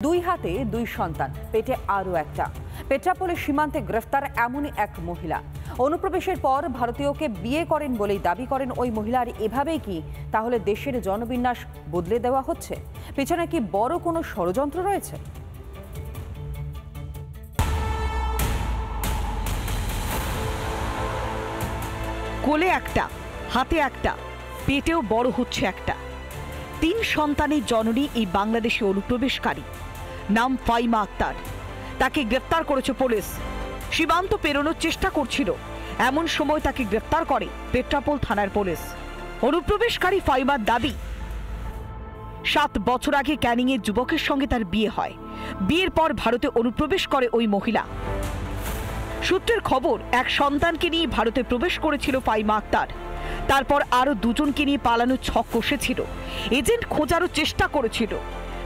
দুই হাতে দুই সন্তান, পেটে আরও একটা। পেট্রাপোলের সীমান্তে গ্রেফতার এমনই এক মহিলা। অনুপ্রবেশের পর ভারতীয়কে বিয়ে করেন বলেই দাবি করেন ওই মহিলা। আর এভাবেই কি তাহলে দেশের জনবিন্যাস বদলে দেওয়া হচ্ছে? পেছনে কি বড় কোনো ষড়যন্ত্র রয়েছে? কোলে একটা, হাতে একটা, পেটেও বড় হচ্ছে একটা। 3 সন্তানের জননী এই বাংলাদেশি অনুপ্রবেশকারী, নাম ফাইমা আক্তার। তাকে গ্রেফতার করেছে পুলিশ। সীমান্ত পেরোনোর চেষ্টা করছিল, এমন সময় তাকে গ্রেফতার করে পেট্রাপোল থানার পুলিশ। অনুপ্রবেশকারী ফাইমার দাবি, 7 বছর আগে ক্যানিংয়ের যুবকের সঙ্গে তার বিয়ে হয়। বিয়ের পর ভারতে অনুপ্রবেশ করে ওই মহিলা। সূত্রের খবর, এক সন্তানকে নিয়ে ভারতে প্রবেশ করেছিল ফাইমা আক্তার। তারপর আরো 2 জনকে নিয়ে পালানোর ছক কষেছিল। এজেন্ট খোঁজারও চেষ্টা করেছিল।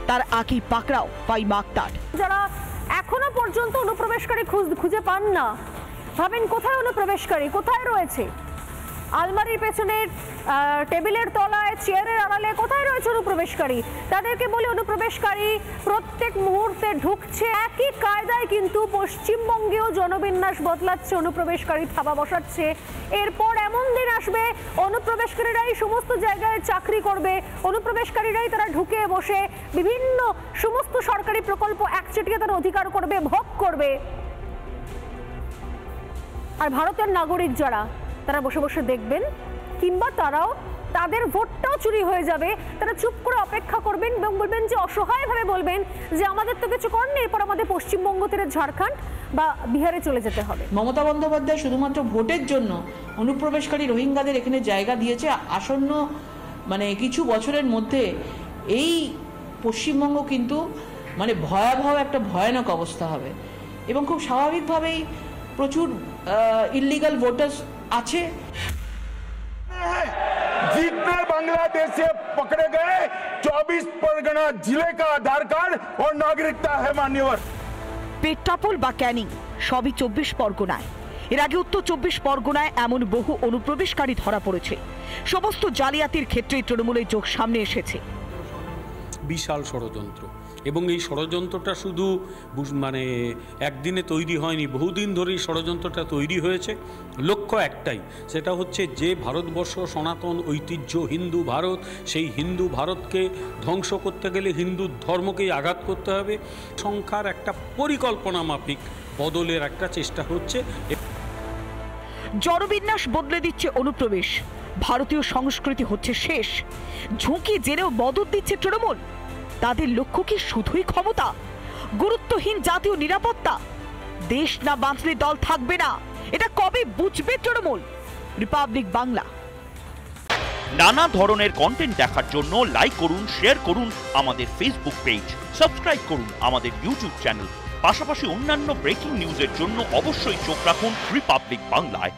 তার আগেই পাকড়াও ফাইমা আক্তার। যারা এখনো পর্যন্ত অনুপ্রবেশকারী খুঁজে পান না, ভাবেন কোথায় অনুপ্রবেশকারী, কোথায় রয়েছে? আলমারির পেছনে, টেবিলের তলায়, চেয়ারের আড়ালে কোথায় রয়েছে অনুপ্রবেশকারী? তাদেরকে বলে অনুপ্রবেশকারী প্রত্যেক মুহূর্তে ঢুকছে। একই কায়দায় কিন্তু পশ্চিমবঙ্গেও জনবিন্যাস বদলাচ্ছে, অনুপ্রবেশকারী থাবা বসাচ্ছে। এরপর এমন দিন আসবে অনুপ্রবেশকারীরাই সমস্ত জায়গায় চাকরি করবে, অনুপ্রবেশকারীরাই তারা ঢুকে বসে বিভিন্ন সমস্ত সরকারি প্রকল্প একচেটিয়া তারা অধিকার করবে, ভোগ করবে। আর ভারতের নাগরিক যারা, তারা বসে বসে দেখবেন, কিংবা তারাও, তাদের ভোটটাও চুরি হয়ে যাবে। তারা চুপ করে অপেক্ষা করবেন এবং বলবেন যে, অসহায়ভাবে বলবেন যে আমাদের তো কিছু করার নেই, এরপর আমাদের পশ্চিমবঙ্গ থেকে ঝাড়খণ্ড বা বিহারে চলে যেতে হবে। মমতা বন্দ্যোপাধ্যায় শুধুমাত্র ভোটের জন্য অনুপ্রবেশকারী রোহিঙ্গাদের এখানে জায়গা দিয়েছে। আসন্ন কিছু বছরের মধ্যে এই পশ্চিমবঙ্গ কিন্তু ভয়াবহ একটা ভয়ানক অবস্থা হবে। এবং খুব স্বাভাবিকভাবেই প্রচুর ইলিগাল ভোটার্স আছে। जितने बांग्लादेश से पकड़े गए 24 परगना जिले का आधार कार्ड और नागरिकता है मान्यवर। পেট্রাপোল বা ক্যানিং সবই 24 পরগনায়। এর আগে উত্তর 24 পরগনায় এমন বহু অনুপ্রবেশকারী ধরা পড়েছে। সমস্ত জালিয়াতির ক্ষেত্রে তৃণমূলের যোগ সামনে এসেছে। বিশাল ষড়যন্ত্র, এবং এই ষড়যন্ত্রটা শুধু একদিনে তৈরি হয়নি, বহুদিন ধরেই ষড়যন্ত্রটা তৈরি হয়েছে। লক্ষ্য একটাই, সেটা হচ্ছে যে ভারতবর্ষ সনাতন ঐতিহ্য হিন্দু ভারত, সেই হিন্দু ভারতকে ধ্বংস করতে গেলে হিন্দু ধর্মকেই আঘাত করতে হবে। সংখ্যার একটা পরিকল্পনা মাফিক বদলের একটা চেষ্টা হচ্ছে। জনবিন্যাস বদলে দিচ্ছে অনুপ্রবেশ। ভারতীয় সংস্কৃতি হচ্ছে শেষ। ঝুঁকি জেনেও মদত দিচ্ছে তৃণমূল। তাদের লক্ষ্য কি শুধুই ক্ষমতা? গুরুত্বহীন জাতীয় নিরাপত্তা? দেশ না বাঁচলে দল থাকবে না, এটা কবে বুঝবে তৃণমূল? রিপাবলিক বাংলা। নানা ধরনের কন্টেন্ট দেখার জন্য লাইক করুন, শেয়ার করুন আমাদের ফেসবুক পেজ, সাবস্ক্রাইব করুন আমাদের ইউটিউব চ্যানেল। পাশাপাশি অন্যান্য ব্রেকিং নিউজের জন্য অবশ্যই চোখ রাখুন রিপাবলিক বাংলায়।